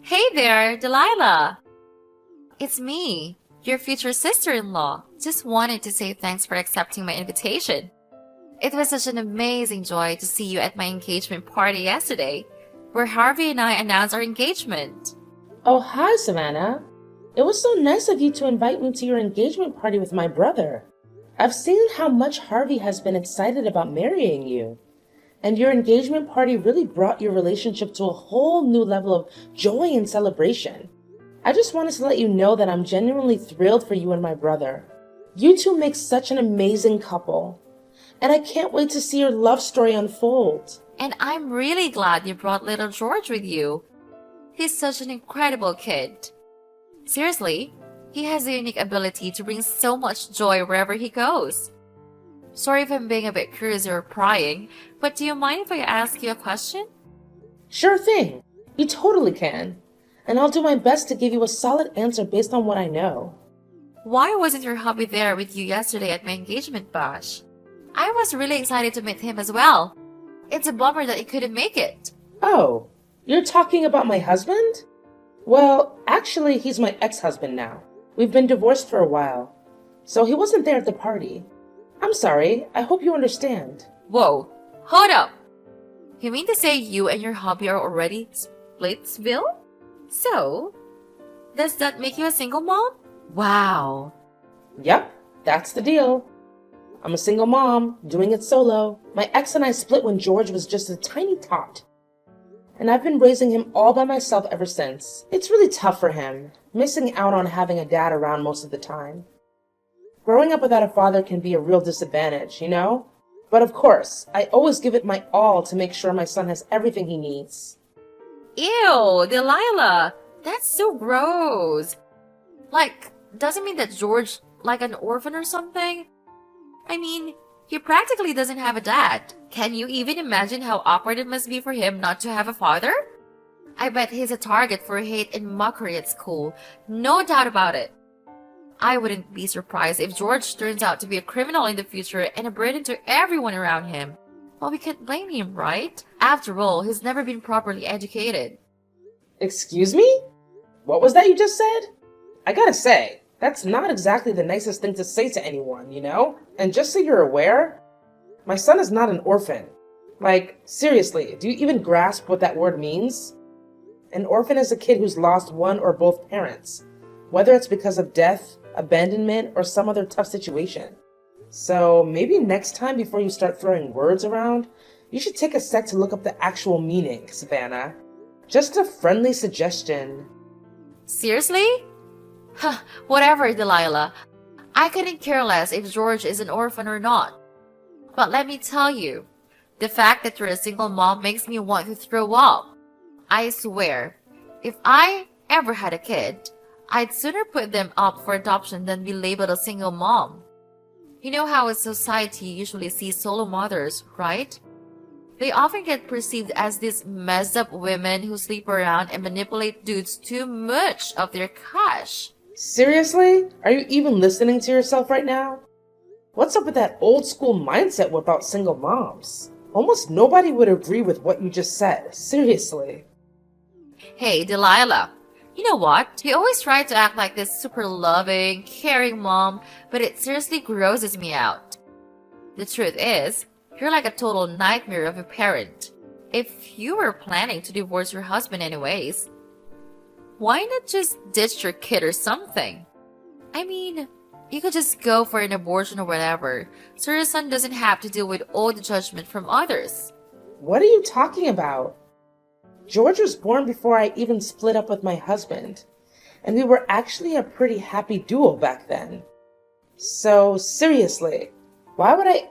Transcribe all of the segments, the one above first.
Hey there, Delilah. It's me, your future sister-in-law. Just wanted to say thanks for accepting my invitation. It was such an amazing joy to see you at my engagement party yesterday, where Harvey and I announced our engagement. Oh, hi, Savannah. It was so nice of you to invite me to your engagement party with my brother. I've seen how much Harvey has been excited about marrying you. And your engagement party really brought your relationship to a whole new level of joy and celebration. I just wanted to let you know that I'm genuinely thrilled for you and my brother. You two make such an amazing couple. And I can't wait to see your love story unfold. And I'm really glad you brought little George with you. He's such an incredible kid. Seriously, he has a unique ability to bring so much joy wherever he goes. Sorry if I'm being a bit curious or prying, but do you mind if I ask you a question? Sure thing. You totally can. And I'll do my best to give you a solid answer based on what I know. Why wasn't your hubby there with you yesterday at my engagement bash? I was really excited to meet him as well. It's a bummer that he couldn't make it. Oh, you're talking about my husband? Well, actually, he's my ex-husband now. We've been divorced for a while. So he wasn't there at the party. I'm sorry. I hope you understand. Whoa, hold up. You mean to say you and your hubby are already Splitsville? So, does that make you a single mom? Wow. Yep, that's the deal. I'm a single mom, doing it solo. My ex and I split when George was just a tiny tot. And I've been raising him all by myself ever since. It's really tough for him, missing out on having a dad around most of the time. Growing up without a father can be a real disadvantage, you know? But of course, I always give it my all to make sure my son has everything he needs. Ew, Delilah, that's so gross. Like, doesn't mean that George like an orphan or something? I mean, he practically doesn't have a dad. Can you even imagine how awkward it must be for him not to have a father? I bet he's a target for hate and mockery at school. No doubt about it. I wouldn't be surprised if George turns out to be a criminal in the future and a burden to everyone around him. Well, we can't blame him, right? After all, he's never been properly educated. Excuse me? What was that you just said? I gotta say, that's not exactly the nicest thing to say to anyone, you know? And just so you're aware, my son is not an orphan. Like, seriously, do you even grasp what that word means? An orphan is a kid who's lost one or both parents, whether it's because of death, abandonment, or some other tough situation. So maybe next time before you start throwing words around, you should take a sec to look up the actual meaning, Savannah. Just a friendly suggestion. Seriously? Huh, whatever, Delilah. I couldn't care less if George is an orphan or not. But let me tell you, the fact that you're a single mom makes me want to throw up. I swear, if I ever had a kid, I'd sooner put them up for adoption than be labeled a single mom. You know how a society usually sees solo mothers, right? They often get perceived as these messed up women who sleep around and manipulate dudes too much of their cash. Seriously? Are you even listening to yourself right now? What's up with that old school mindset about single moms? Almost nobody would agree with what you just said. Seriously. Hey, Delilah. You know what? You always try to act like this super loving, caring mom, but it seriously grosses me out. The truth is, you're like a total nightmare of a parent. If you were planning to divorce your husband anyways, why not just ditch your kid or something? I mean, you could just go for an abortion or whatever, so your son doesn't have to deal with all the judgment from others. What are you talking about? George was born before I even split up with my husband, and we were actually a pretty happy duo back then. So seriously, why would I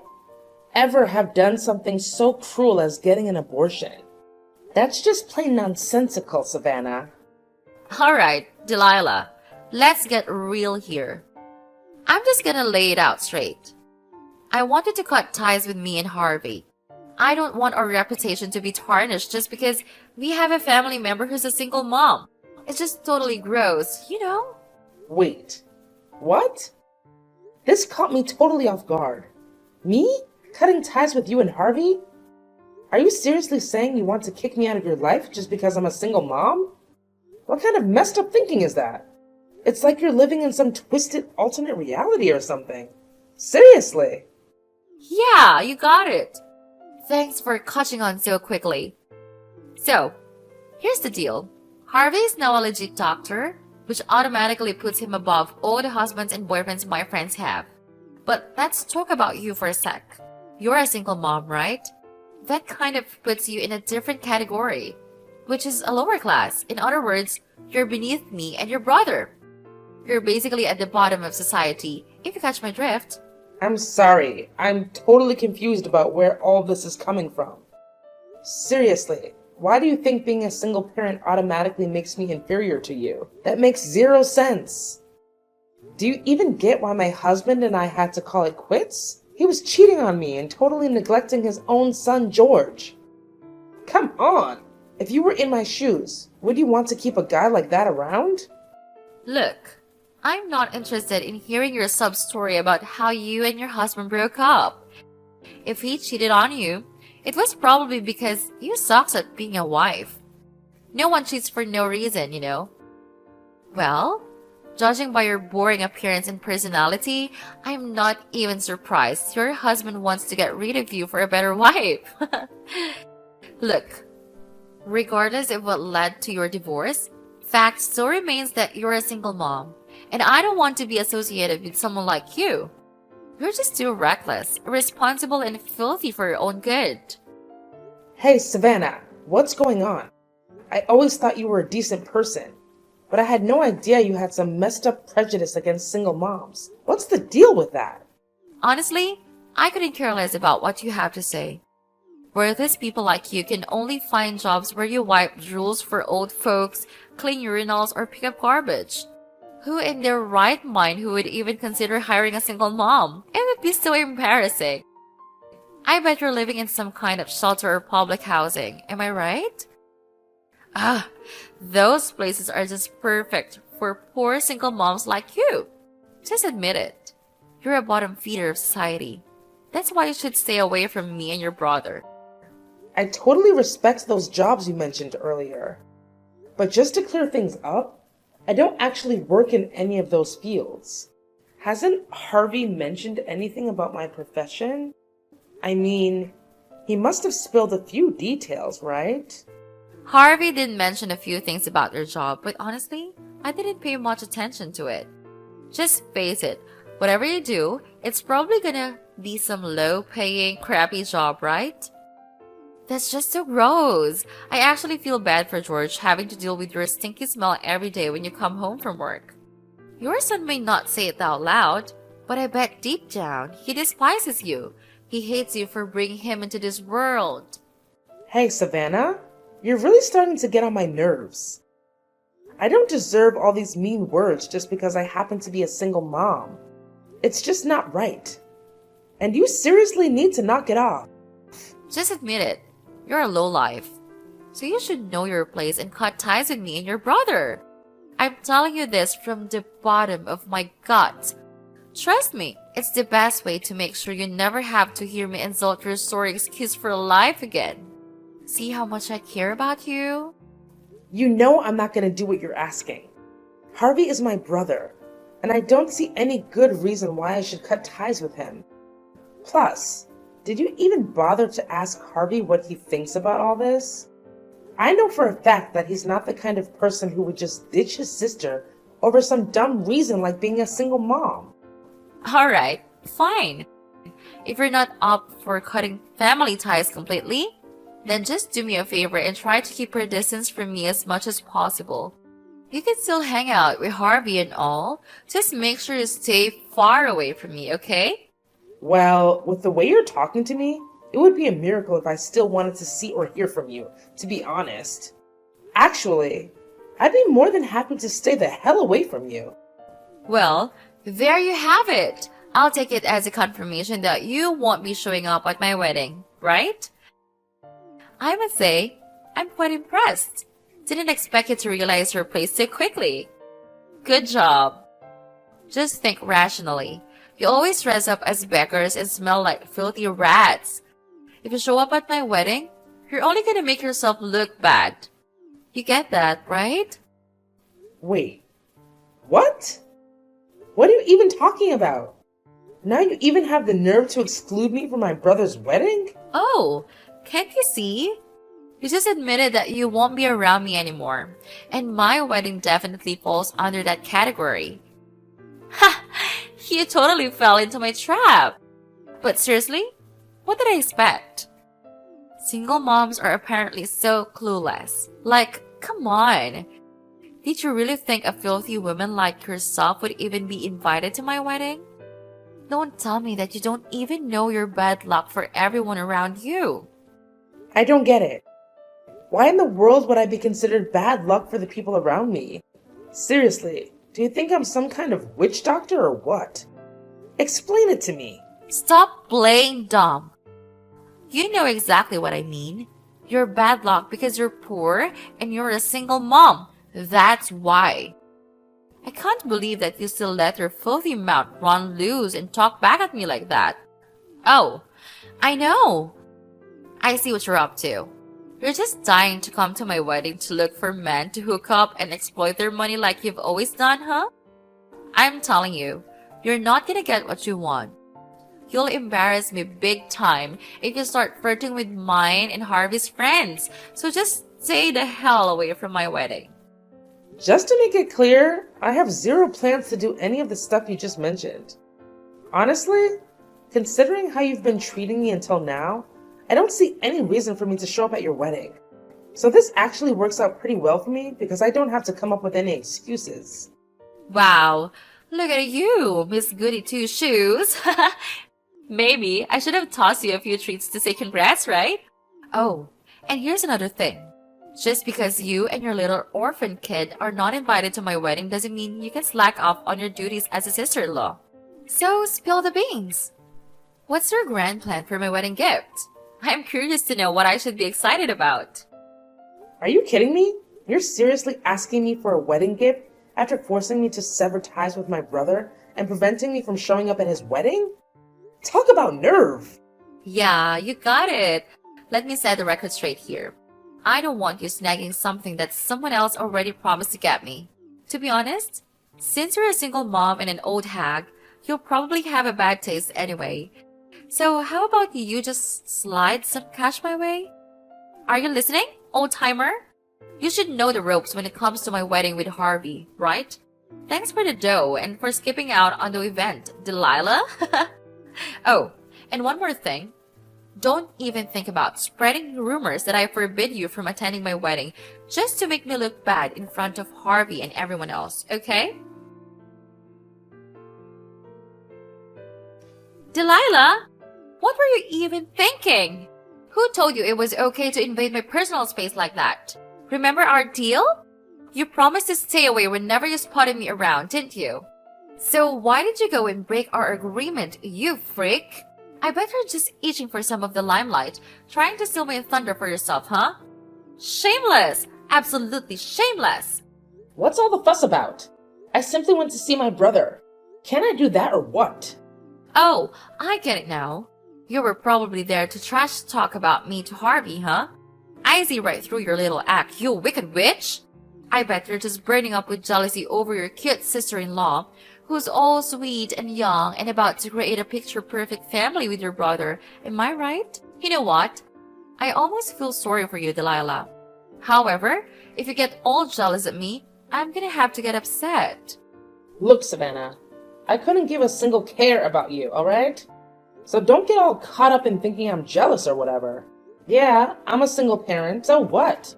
ever have done something so cruel as getting an abortion? That's just plain nonsensical, Savannah. Alright, Delilah, let's get real here. I'm just gonna lay it out straight. I wanted to cut ties with me and Harvey. I don't want our reputation to be tarnished just because we have a family member who's a single mom. It's just totally gross, you know? Wait, what? This caught me totally off guard. Me? Cutting ties with you and Harvey? Are you seriously saying you want to kick me out of your life just because I'm a single mom? What kind of messed up thinking is that? It's like you're living in some twisted alternate reality or something. Seriously. Yeah, you got it. Thanks for catching on so quickly. So, here's the deal. Harvey is now a legit doctor, which automatically puts him above all the husbands and boyfriends my friends have. But let's talk about you for a sec. You're a single mom, right? That kind of puts you in a different category, which is a lower class. In other words, you're beneath me and your brother. You're basically at the bottom of society, if you catch my drift. I'm sorry. I'm totally confused about where all this is coming from. Seriously, why do you think being a single parent automatically makes me inferior to you? That makes zero sense. Do you even get why my husband and I had to call it quits? He was cheating on me and totally neglecting his own son, George. Come on! If you were in my shoes, would you want to keep a guy like that around? Look, I'm not interested in hearing your sub-story about how you and your husband broke up. If he cheated on you, it was probably because you sucked at being a wife. No one cheats for no reason, you know. Well, judging by your boring appearance and personality, I'm not even surprised your husband wants to get rid of you for a better wife. Look, regardless of what led to your divorce, fact still remains that you're a single mom, and I don't want to be associated with someone like you. You're just too reckless, irresponsible, and filthy for your own good. Hey, Savannah, what's going on? I always thought you were a decent person, but I had no idea you had some messed up prejudice against single moms. What's the deal with that? Honestly, I couldn't care less about what you have to say. Worthless people like you can only find jobs where you wipe drools for old folks, clean urinals, or pick up garbage. Who in their right mind who would even consider hiring a single mom? It would be so embarrassing. I bet you're living in some kind of shelter or public housing, am I right? Those places are just perfect for poor single moms like you. Just admit it. You're a bottom feeder of society. That's why you should stay away from me and your brother. I totally respect those jobs you mentioned earlier. But just to clear things up, I don't actually work in any of those fields. Hasn't Harvey mentioned anything about my profession? I mean, he must have spilled a few details, right? Harvey did mention a few things about your job, but honestly, I didn't pay much attention to it. Just face it, whatever you do, it's probably gonna be some low-paying, crappy job, right? That's just so gross. I actually feel bad for George having to deal with your stinky smell every day when you come home from work. Your son may not say it out loud, but I bet deep down he despises you. He hates you for bringing him into this world. Hey, Savannah, you're really starting to get on my nerves. I don't deserve all these mean words just because I happen to be a single mom. It's just not right. And you seriously need to knock it off. Just admit it. You're a lowlife. So you should know your place and cut ties with me and your brother. I'm telling you this from the bottom of my gut. Trust me, it's the best way to make sure you never have to hear me insult your sorry excuse for life again. See how much I care about you? You know I'm not going to do what you're asking. Harvey is my brother, and I don't see any good reason why I should cut ties with him. Plus, did you even bother to ask Harvey what he thinks about all this? I know for a fact that he's not the kind of person who would just ditch his sister over some dumb reason like being a single mom. Alright, fine. If you're not up for cutting family ties completely, then just do me a favor and try to keep your distance from me as much as possible. You can still hang out with Harvey and all, just make sure you stay far away from me, okay? Well, with the way you're talking to me, it would be a miracle if I still wanted to see or hear from you, to be honest. Actually, I'd be more than happy to stay the hell away from you. Well, there you have it. I'll take it as a confirmation that you won't be showing up at my wedding, right? I must say, I'm quite impressed. Didn't expect you to realize your place so quickly. Good job. Just think rationally. You always dress up as beggars and smell like filthy rats. If you show up at my wedding, you're only gonna make yourself look bad. You get that, right? Wait, what? What are you even talking about? Now you even have the nerve to exclude me from my brother's wedding? Oh, can't you see? You just admitted that you won't be around me anymore, and my wedding definitely falls under that category. Ha! You totally fell into my trap. But seriously, what did I expect? Single moms are apparently so clueless. Like, come on. Did you really think a filthy woman like yourself would even be invited to my wedding? Don't tell me that you don't even know your bad luck for everyone around you. I don't get it. Why in the world would I be considered bad luck for the people around me? Seriously, do you think I'm some kind of witch doctor or what? Explain it to me. Stop playing dumb. You know exactly what I mean. You're bad luck because you're poor and you're a single mom. That's why. I can't believe that you still let your filthy mouth run loose and talk back at me like that. Oh, I know. I see what you're up to. You're just dying to come to my wedding to look for men to hook up and exploit their money like you've always done, huh? I'm telling you, you're not gonna get what you want. You'll embarrass me big time if you start flirting with mine and Harvey's friends. So just stay the hell away from my wedding. Just to make it clear, I have zero plans to do any of the stuff you just mentioned. Honestly, considering how you've been treating me until now, I don't see any reason for me to show up at your wedding. So this actually works out pretty well for me because I don't have to come up with any excuses. Wow, look at you, Miss Goody Two Shoes. Maybe I should have tossed you a few treats to say congrats, right? Oh, and here's another thing. Just because you and your little orphan kid are not invited to my wedding doesn't mean you can slack off on your duties as a sister-in-law. So spill the beans. What's your grand plan for my wedding gift? I'm curious to know what I should be excited about. Are you kidding me? You're seriously asking me for a wedding gift after forcing me to sever ties with my brother and preventing me from showing up at his wedding? Talk about nerve! Yeah, you got it. Let me set the record straight here. I don't want you snagging something that someone else already promised to get me. To be honest, since you're a single mom and an old hag, you'll probably have a bad taste anyway. So how about you just slide some cash my way? Are you listening, old timer? You should know the ropes when it comes to my wedding with Harvey, right? Thanks for the dough and for skipping out on the event, Delilah. Oh, and one more thing. Don't even think about spreading rumors that I forbid you from attending my wedding just to make me look bad in front of Harvey and everyone else, okay? Delilah, what were you even thinking? Who told you it was okay to invade my personal space like that? Remember our deal? You promised to stay away whenever you spotted me around, didn't you? So why did you go and break our agreement, you freak? I bet you're just itching for some of the limelight, trying to steal my thunder for yourself, huh? Shameless! Absolutely shameless! What's all the fuss about? I simply went to see my brother. Can I do that or what? Oh, I get it now. You were probably there to trash talk about me to Harvey, huh? I see right through your little act, you wicked witch! I bet you're just burning up with jealousy over your cute sister-in-law, who's all sweet and young and about to create a picture-perfect family with your brother. Am I right? You know what? I almost feel sorry for you, Delilah. However, if you get all jealous at me, I'm gonna have to get upset. Look, Savannah, I couldn't give a single care about you, alright? So don't get all caught up in thinking I'm jealous or whatever. Yeah, I'm a single parent, so what?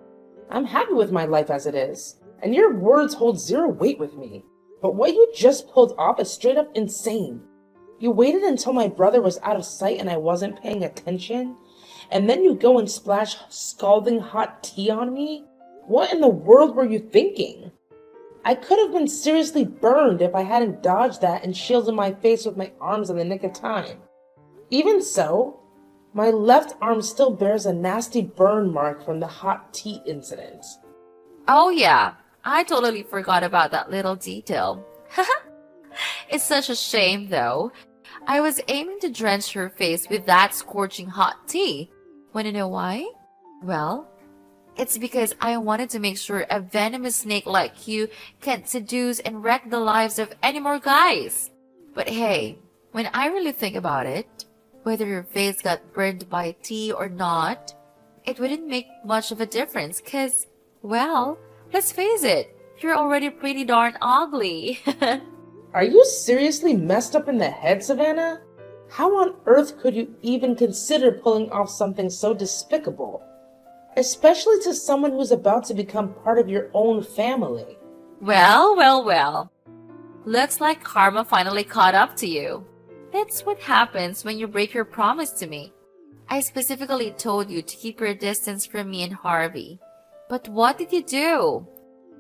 I'm happy with my life as it is, and your words hold zero weight with me. But what you just pulled off is straight up insane. You waited until my brother was out of sight and I wasn't paying attention, and then you go and splash scalding hot tea on me? What in the world were you thinking? I could have been seriously burned if I hadn't dodged that and shielded my face with my arms in the nick of time. Even so, my left arm still bears a nasty burn mark from the hot tea incident. Oh yeah, I totally forgot about that little detail. It's such a shame though. I was aiming to drench her face with that scorching hot tea. Want to know why? Well, It's because I wanted to make sure a venomous snake like you can't seduce and wreck the lives of any more guys. But hey, when I really think about it, whether your face got burned by tea or not, it wouldn't make much of a difference because, well, let's face it, you're already pretty darn ugly. Are you seriously messed up in the head, Savannah? How on earth could you even consider pulling off something so despicable? Especially to someone who's about to become part of your own family. Well. Looks like karma finally caught up to you. That's what happens when you break your promise to me. I specifically told you to keep your distance from me and Harvey. But what did you do?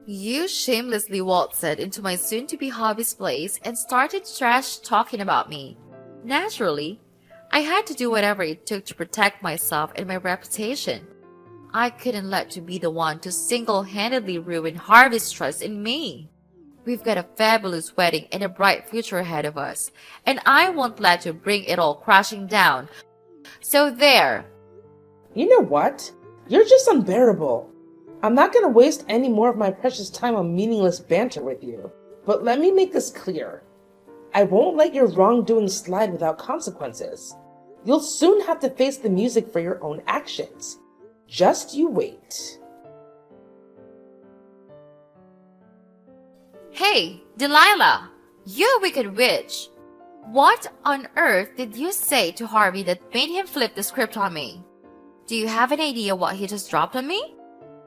You shamelessly waltzed into my soon-to-be hubby's place and started trash talking about me. Naturally, I had to do whatever it took to protect myself and my reputation. I couldn't let you be the one to single-handedly ruin Harvey's trust in me. We've got a fabulous wedding and a bright future ahead of us, and I won't let you bring it all crashing down. So there. You know what? You're just unbearable. I'm not going to waste any more of my precious time on meaningless banter with you. But let me make this clear. I won't let your wrongdoing slide without consequences. You'll soon have to face the music for your own actions. Just you wait. Hey, Delilah! You wicked witch! What on earth did you say to Harvey that made him flip the script on me? Do you have an idea what he just dropped on me?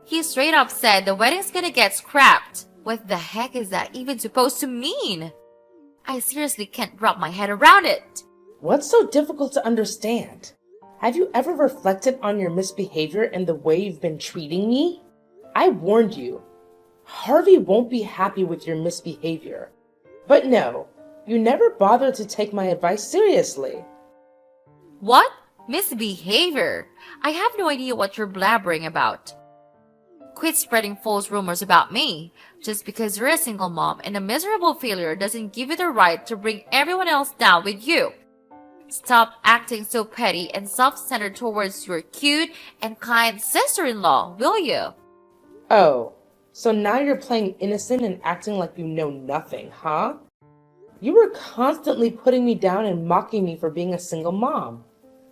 He straight up said the wedding's gonna get scrapped. What the heck is that even supposed to mean? I seriously can't wrap my head around it. What's so difficult to understand? Have you ever reflected on your misbehavior and the way you've been treating me? I warned you. Harvey won't be happy with your misbehavior. But no, you never bothered to take my advice seriously. What? Misbehavior? I have no idea what you're blabbering about. Quit spreading false rumors about me. Just because you're a single mom and a miserable failure doesn't give you the right to bring everyone else down with you. Stop acting so petty and self-centered towards your cute and kind sister-in-law, will you? Oh, so now you're playing innocent and acting like you know nothing, huh? You were constantly putting me down and mocking me for being a single mom,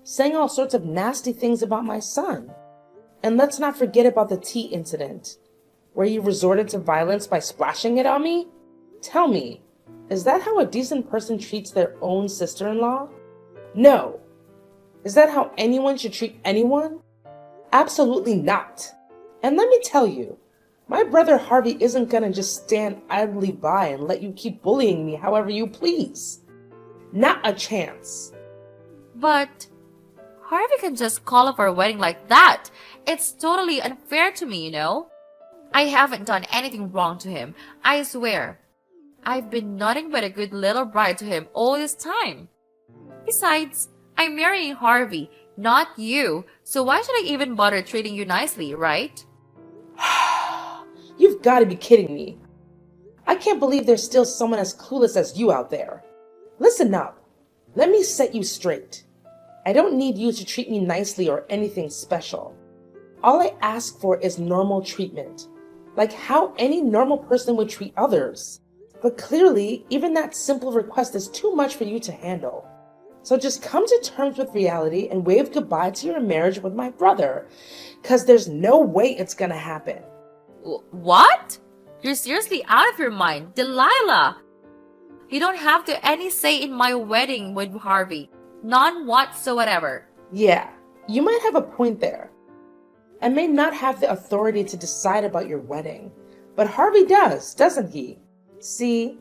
saying all sorts of nasty things about my son. And let's not forget about the tea incident, where you resorted to violence by splashing it on me? Tell me, is that how a decent person treats their own sister-in-law? No. Is that how anyone should treat anyone? Absolutely not. And let me tell you, my brother Harvey isn't gonna just stand idly by and let you keep bullying me however you please. Not a chance. But Harvey can just call off our wedding like that. It's totally unfair to me, you know? I haven't done anything wrong to him, I swear. I've been nothing but a good little bride to him all this time. Besides, I'm marrying Harvey, not you, so why should I even bother treating you nicely, right? You've got to be kidding me. I can't believe there's still someone as clueless as you out there. Listen up. Let me set you straight. I don't need you to treat me nicely or anything special. All I ask for is normal treatment, like how any normal person would treat others. But clearly, even that simple request is too much for you to handle. So just come to terms with reality and wave goodbye to your marriage with my brother, because there's no way it's gonna happen. What? You're seriously out of your mind, Delilah! You don't have to any say in my wedding with Harvey. None whatsoever. Yeah, you might have a point there. I may not have the authority to decide about your wedding, but Harvey does, doesn't he? See,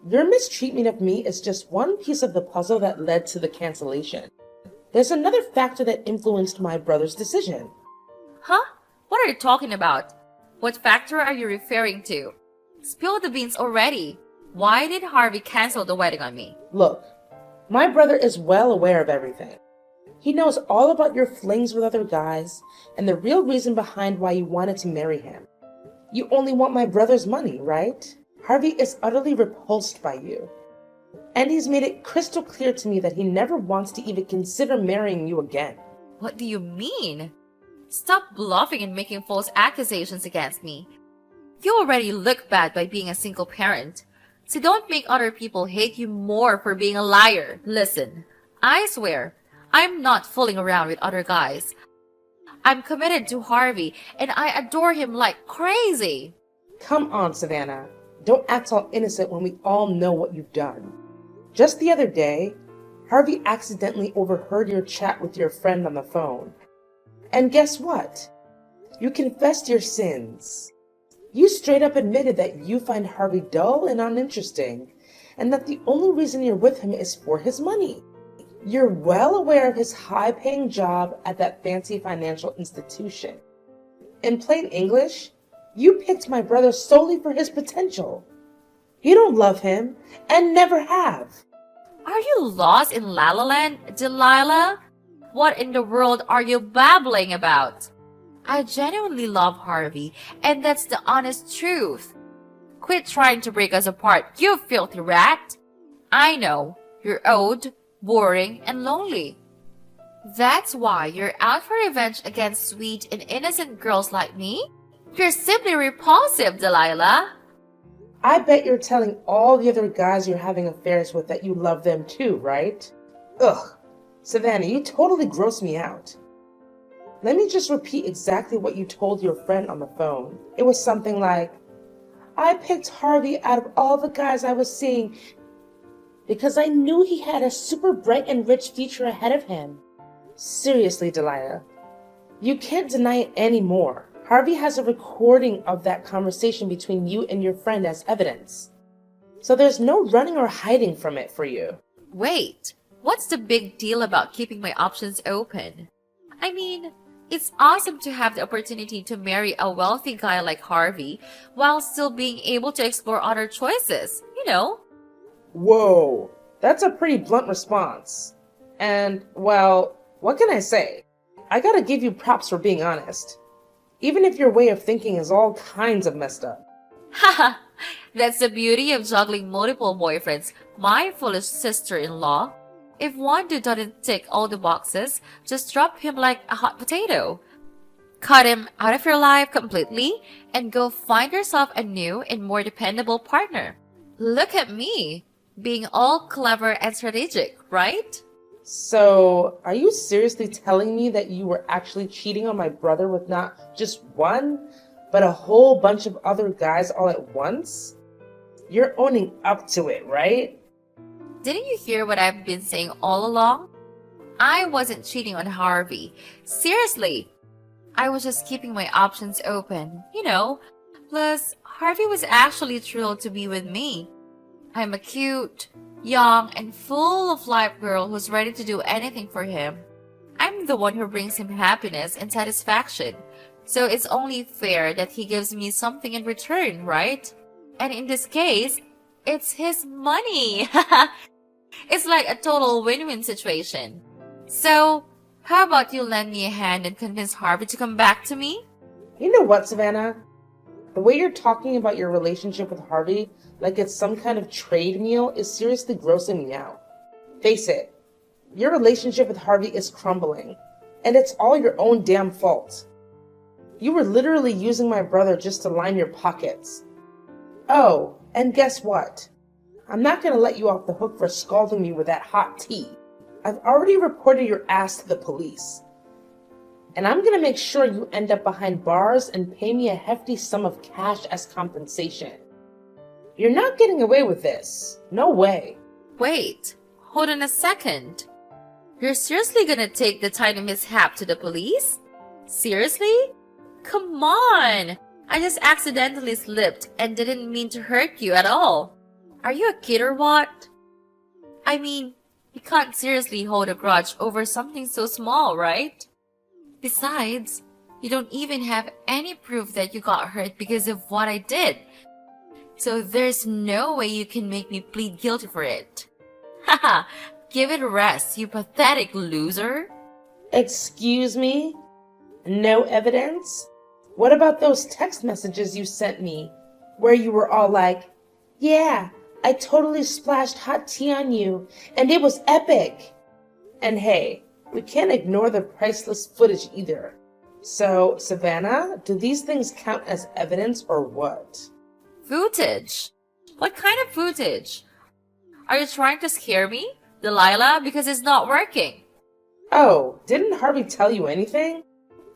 your mistreatment of me is just one piece of the puzzle that led to the cancellation. There's another factor that influenced my brother's decision. Huh? What are you talking about? What factor are you referring to? Spill the beans already. Why did Harvey cancel the wedding on me? Look, my brother is well aware of everything. He knows all about your flings with other guys and the real reason behind why you wanted to marry him. You only want my brother's money, right? Harvey is utterly repulsed by you. And he's made it crystal clear to me that he never wants to even consider marrying you again. What do you mean? Stop bluffing and making false accusations against me. You already look bad by being a single parent. So don't make other people hate you more for being a liar. Listen, I swear, I'm not fooling around with other guys. I'm committed to Harvey and I adore him like crazy. Come on, Savannah. Don't act all innocent when we all know what you've done. Just the other day, Harvey accidentally overheard your chat with your friend on the phone. And guess what? You confessed your sins. You straight up admitted that you find Harvey dull and uninteresting, and that the only reason you're with him is for his money. You're well aware of his high-paying job at that fancy financial institution. In plain English, you picked my brother solely for his potential. You don't love him, and never have. Are you lost in La La Land, Delilah? What in the world are you babbling about? I genuinely love Harvey, and that's the honest truth. Quit trying to break us apart, you filthy rat. I know, you're old, boring, and lonely. That's why you're out for revenge against sweet and innocent girls like me? You're simply repulsive, Delilah. I bet you're telling all the other guys you're having affairs with that you love them too, right? Ugh, Savannah, you totally gross me out. Let me just repeat exactly what you told your friend on the phone. It was something like, I picked Harvey out of all the guys I was seeing because I knew he had a super bright and rich future ahead of him. Seriously, Delilah, you can't deny it anymore. Harvey has a recording of that conversation between you and your friend as evidence. So there's no running or hiding from it for you. Wait, what's the big deal about keeping my options open? I mean, it's awesome to have the opportunity to marry a wealthy guy like Harvey while still being able to explore other choices, you know? Whoa, that's a pretty blunt response. And, well, what can I say? I gotta give you props for being honest. Even if your way of thinking is all kinds of messed up. Haha, that's the beauty of juggling multiple boyfriends, my foolish sister-in-law. If one dude doesn't tick all the boxes, just drop him like a hot potato. Cut him out of your life completely and go find yourself a new and more dependable partner. Look at me, being all clever and strategic, right? So, are you seriously telling me that you were actually cheating on my brother with not just one, but a whole bunch of other guys all at once? You're owning up to it, right? Didn't you hear what I've been saying all along? I wasn't cheating on Harvey. Seriously. I was just keeping my options open, you know. Plus, Harvey was actually thrilled to be with me. I'm a cute, young, and full of life girl who's ready to do anything for him. I'm the one who brings him happiness and satisfaction. So it's only fair that he gives me something in return, right? And in this case, it's his money. It's like a total win-win situation. So, how about you lend me a hand and convince Harvey to come back to me? You know what, Savannah? The way you're talking about your relationship with Harvey like it's some kind of trade meal is seriously grossing me out. Face it, your relationship with Harvey is crumbling, and it's all your own damn fault. You were literally using my brother just to line your pockets. Oh, and guess what? I'm not going to let you off the hook for scalding me with that hot tea. I've already reported your ass to the police. And I'm going to make sure you end up behind bars and pay me a hefty sum of cash as compensation. You're not getting away with this. No way. Wait, hold on a second. You're seriously gonna take the tiny mishap to the police? Seriously? Come on! I just accidentally slipped and didn't mean to hurt you at all. Are you a kid or what? I mean, you can't seriously hold a grudge over something so small, right? Besides, you don't even have any proof that you got hurt because of what I did. So there's no way you can make me plead guilty for it. Haha, give it a rest, you pathetic loser. Excuse me? No evidence? What about those text messages you sent me, where you were all like, yeah, I totally splashed hot tea on you, and it was epic. And hey, we can't ignore the priceless footage either. So, Savannah, do these things count as evidence or what? Footage? What kind of footage? Are you trying to scare me, Delilah? Because it's not working. Oh, didn't Harvey tell you anything?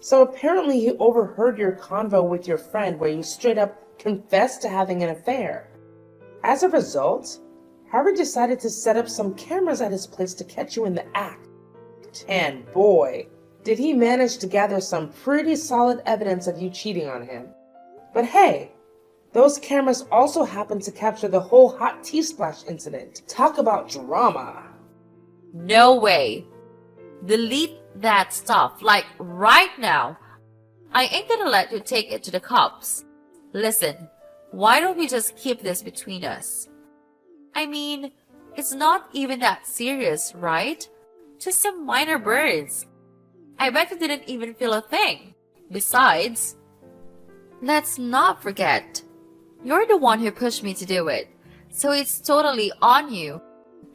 So apparently he overheard your convo with your friend where you straight up confessed to having an affair. As a result, Harvey decided to set up some cameras at his place to catch you in the act. And boy, did he manage to gather some pretty solid evidence of you cheating on him. But hey, those cameras also happened to capture the whole hot tea splash incident. Talk about drama. No way. Delete that stuff, like right now. I ain't gonna let you take it to the cops. Listen, why don't we just keep this between us? I mean, it's not even that serious, right? Just some minor burns. I bet you didn't even feel a thing. Besides, let's not forget, you're the one who pushed me to do it, so it's totally on you.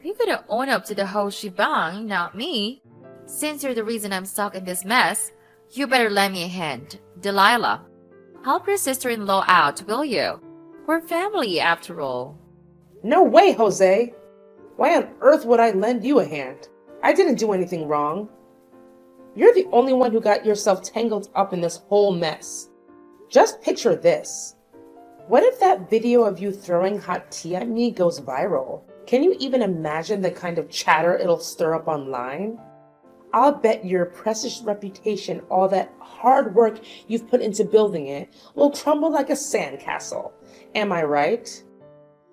You could own up to the whole shebang, not me. Since you're the reason I'm stuck in this mess, you better lend me a hand. Delilah, help your sister-in-law out, will you? We're family, after all. No way, Jose! Why on earth would I lend you a hand? I didn't do anything wrong. You're the only one who got yourself tangled up in this whole mess. Just picture this. What if that video of you throwing hot tea at me goes viral? Can you even imagine the kind of chatter it'll stir up online? I'll bet your precious reputation, all that hard work you've put into building it, will crumble like a sandcastle. Am I right?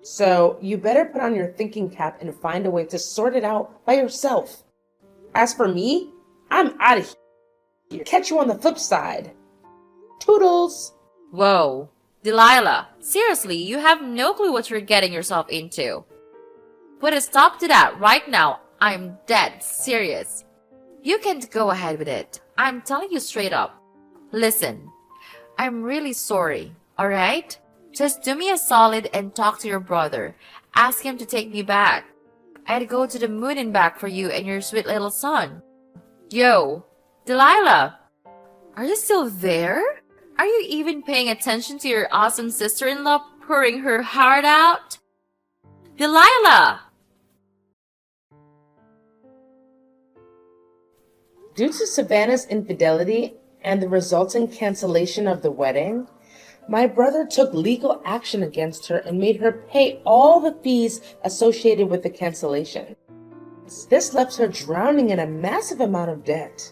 So you better put on your thinking cap and find a way to sort it out by yourself. As for me, I'm out of here. Catch you on the flip side. Toodles! Whoa. Delilah, seriously, you have no clue what you're getting yourself into. Put a stop to that right now. I'm dead serious. You can't go ahead with it. I'm telling you straight up. Listen, I'm really sorry, alright? Just do me a solid and talk to your brother. Ask him to take me back. I'd go to the moon and back for you and your sweet little son. Yo, Delilah, are you still there? Are you even paying attention to your awesome sister-in-law pouring her heart out? Delilah! Due to Savannah's infidelity and the resulting cancellation of the wedding, my brother took legal action against her and made her pay all the fees associated with the cancellation. This left her drowning in a massive amount of debt.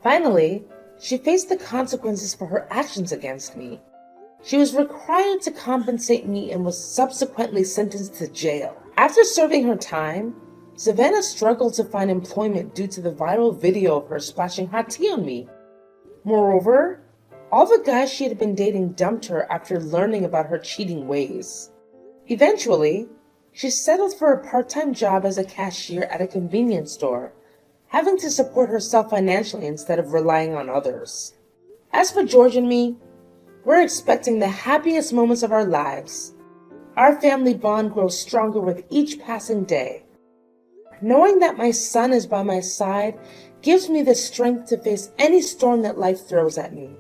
Finally, she faced the consequences for her actions against me. She was required to compensate me and was subsequently sentenced to jail. After serving her time, Savannah struggled to find employment due to the viral video of her splashing hot tea on me. Moreover, all the guys she had been dating dumped her after learning about her cheating ways. Eventually, she settled for a part-time job as a cashier at a convenience store, having to support herself financially instead of relying on others. As for George and me, we're expecting the happiest moments of our lives. Our family bond grows stronger with each passing day. Knowing that my son is by my side gives me the strength to face any storm that life throws at me.